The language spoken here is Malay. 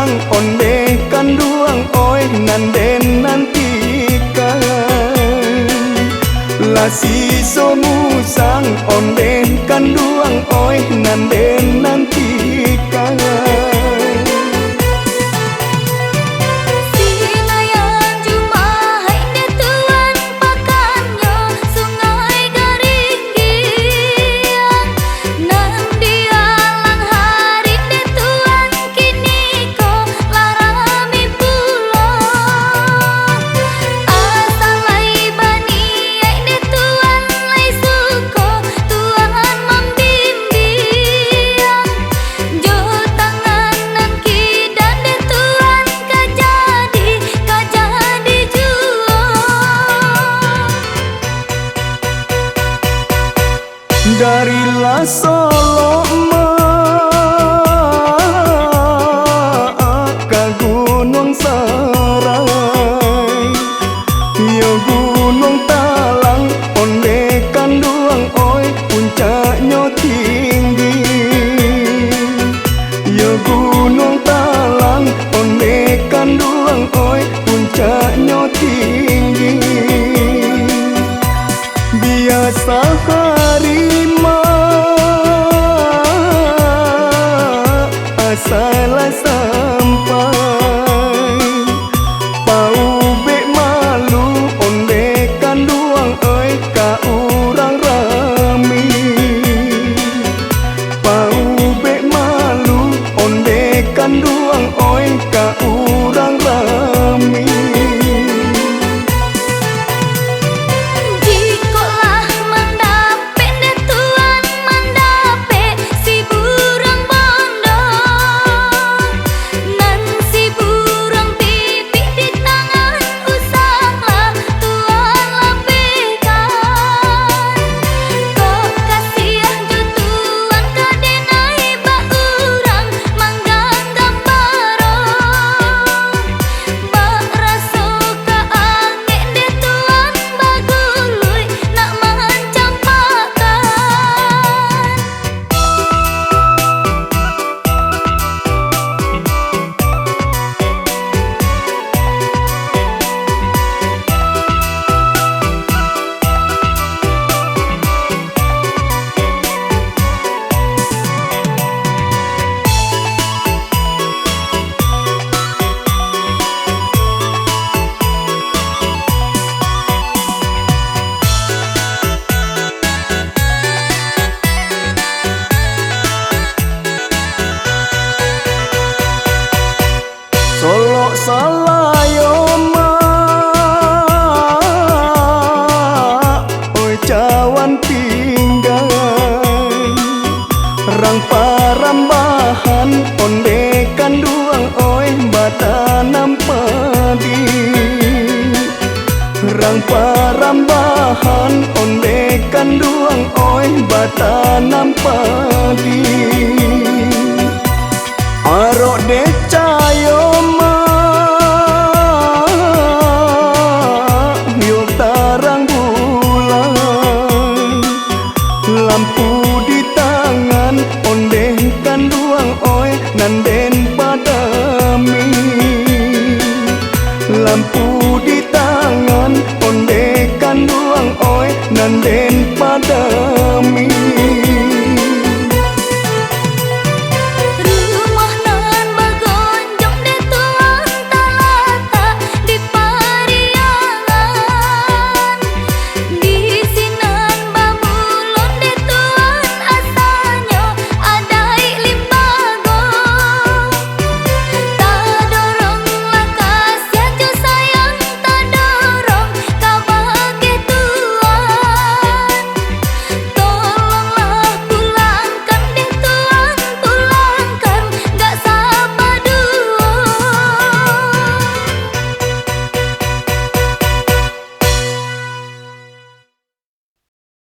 sang onde kanduang oi nanden nantikan lasi somu sang onde kanduang oi nanden nantikan darilah Solo ke Gunung Serai yo Gunung Talang onde kanduang oi puncaknya tinggi yo Gunung Talang onde kanduang oi puncaknya tinggi biasa salah sampai pau be malu onde kanduang oi ka urang rami pau be malu onde kanduang oi ka urang rami Solo salayoma oi cawan pinggan rang parambahan onde kanduang oi batanam padi rang parambahan onde kanduang oi batanam padi arok decayo